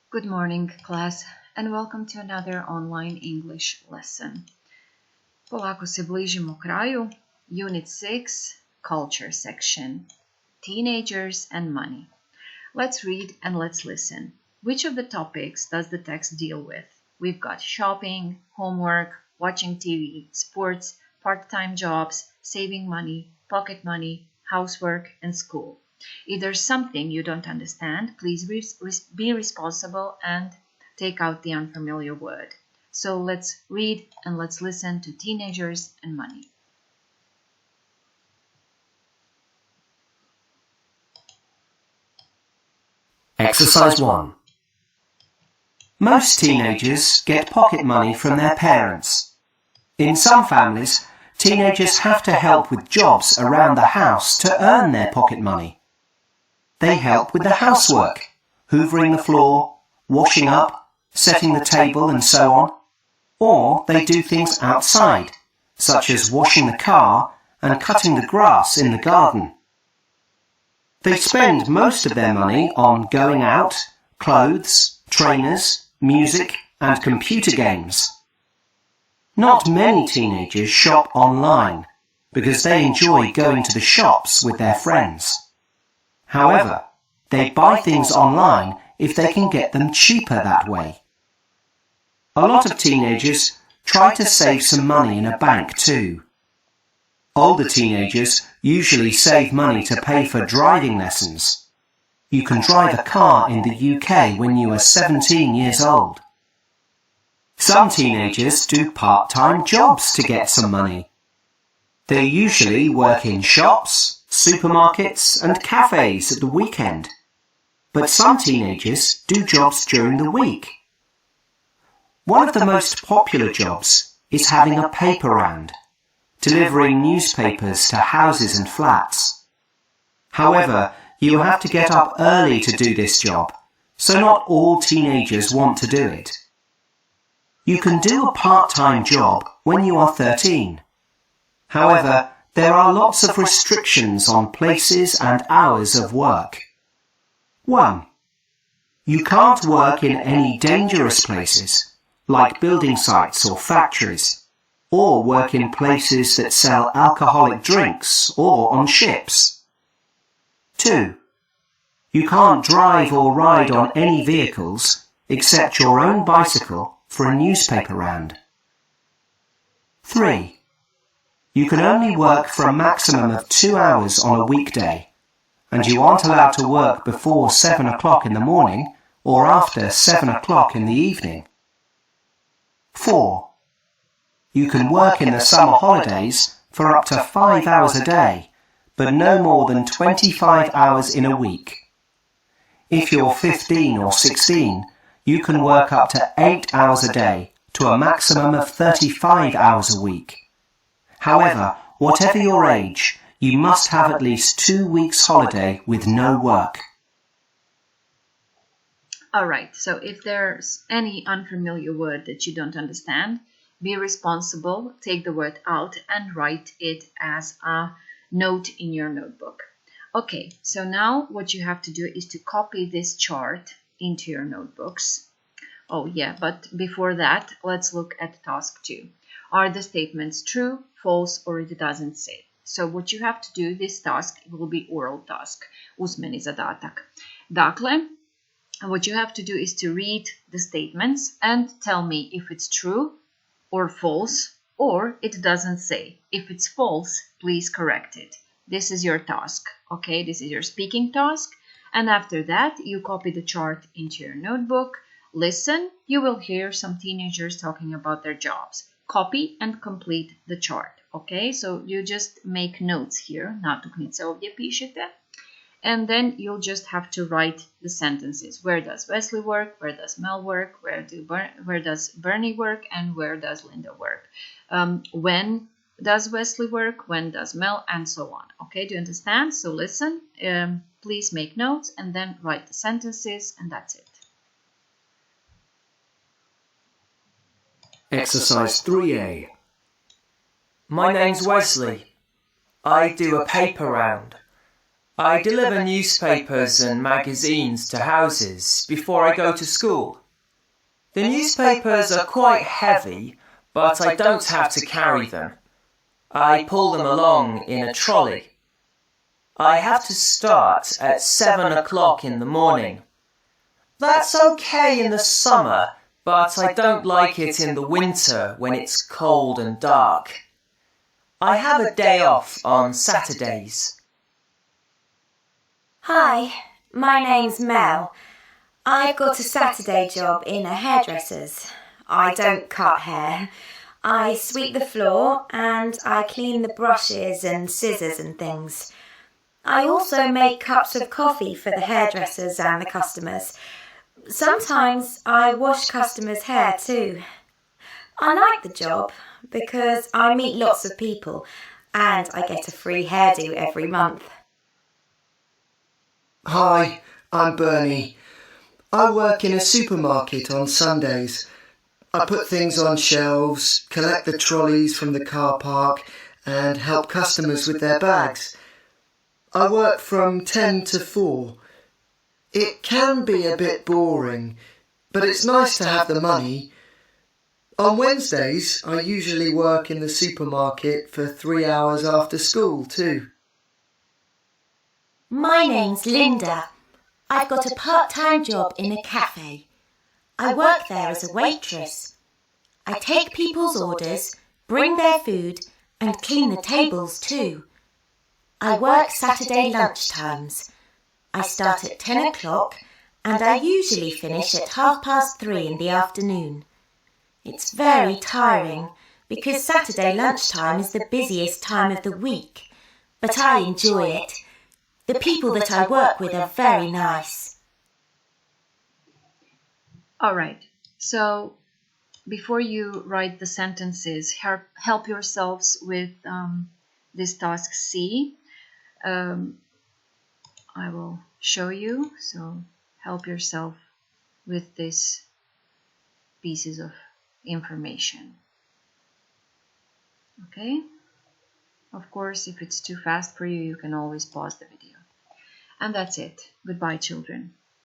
Good morning, class, and welcome to another online English lesson. Polako se bližimo kraju. Unit 6, Culture section. Teenagers and money. Let's read and let's listen. Which of the topics does the text deal with? We've got shopping, homework, watching TV, sports, part-time jobs, saving money, pocket money, housework, and school. If there's something you don't understand, please be responsible and take out the unfamiliar word. So let's read and let's listen to teenagers and money. Exercise 1. Most teenagers get pocket money from their parents. In some families, teenagers have to help with jobs around the house to earn their pocket money. They help with the housework, hoovering the floor, washing up, setting the table and so on. Or they do things outside, such as washing the car and cutting the grass in the garden. They spend most of their money on going out, clothes, trainers, music and computer games. Not many teenagers shop online because they enjoy going to the shops with their friends. However, they buy things online if they can get them cheaper that way. A lot of teenagers try to save some money in a bank too. Older teenagers usually save money to pay for driving lessons. You can drive a car in the UK when you are 17 years old. Some teenagers do part-time jobs to get some money. They usually work in shops, supermarkets and cafes at the weekend. But some teenagers do jobs during the week. One of the most popular jobs is having a paper round, delivering newspapers to houses and flats. However, you have to get up early to do this job, so not all teenagers want to do it. You can do a part-time job when you are 13. However, there are lots of restrictions on places and hours of work. 1. You can't work in any dangerous places, like building sites or factories, or work in places that sell alcoholic drinks or on ships. 2. You can't drive or ride on any vehicles except your own bicycle for a newspaper round. 3. You can only work for a maximum of 2 hours on a weekday, and you aren't allowed to work before 7 o'clock in the morning or after 7 o'clock in the evening. 4. You can work in the summer holidays for up to 5 hours a day, but no more than 25 hours in a week. If you're 15 or 16, you can work up to 8 hours a day to a maximum of 35 hours a week. However, whatever your age, you must have at least 2 weeks holiday with no work. Alright, so if there's any unfamiliar word that you don't understand, be responsible, take the word out and write it as a note in your notebook. Okay, so now what you have to do is to copy this chart into your notebooks. Oh yeah, but before that, let's look at task 2. Are the statements true, false, or it doesn't say? So what you have to do, this task will be oral task, usmeni zadatak. Dakle, what you have to do is to read the statements and tell me if it's true or false, or it doesn't say. If it's false, please correct it. This is your task, okay? This is your speaking task. And after that, you copy the chart into your notebook. Listen, you will hear some teenagers talking about their jobs. Copy and complete the chart, okay? So you just make notes here, natuknice ovdje pišete, and then you'll just have to write the sentences. Where does Wesley work? Where does Mel work? Where does Bernie work? And where does Linda work? When does Wesley work? When does Mel? And so on, okay? Do you understand? So listen, please make notes and then write the sentences, and that's it. Exercise 3A. My name's Wesley. I do a paper round. I deliver newspapers and magazines to houses before I go to school. The newspapers are quite heavy, but I don't have to carry them. I pull them along in a trolley. I have to start at 7 o'clock in the morning. That's okay in the summer, but I don't like it in the winter when it's cold and dark. I have a day off on Saturdays. Hi, my name's Mel. I've got a Saturday job in a hairdresser's. I don't cut hair. I sweep the floor and I clean the brushes and scissors and things. I also make cups of coffee for the hairdressers and the customers. Sometimes I wash customers' hair too. I like the job because I meet lots of people and I get a free hairdo every month. Hi, I'm Bernie. I work in a supermarket on Sundays. I put things on shelves, collect the trolleys from the car park and help customers with their bags. I work from 10 to 4. It can be a bit boring, but it's nice to have the money. On Wednesdays, I usually work in the supermarket for 3 hours after school too. My name's Linda. I've got a part-time job in a cafe. I work there as a waitress. I take people's orders, bring their food, and clean the tables too. I work Saturday lunchtimes. I start at 10 o'clock and I usually finish at 3:30 in the afternoon. It's very tiring because Saturday lunchtime is the busiest time of the week, but I enjoy it. The people that I work with are very nice. All right. So before you write the sentences, help yourselves with this task C. I will show you. So help yourself with these pieces of information. Okay? Of course, if it's too fast for you, you can always pause the video. And that's it. Goodbye, children.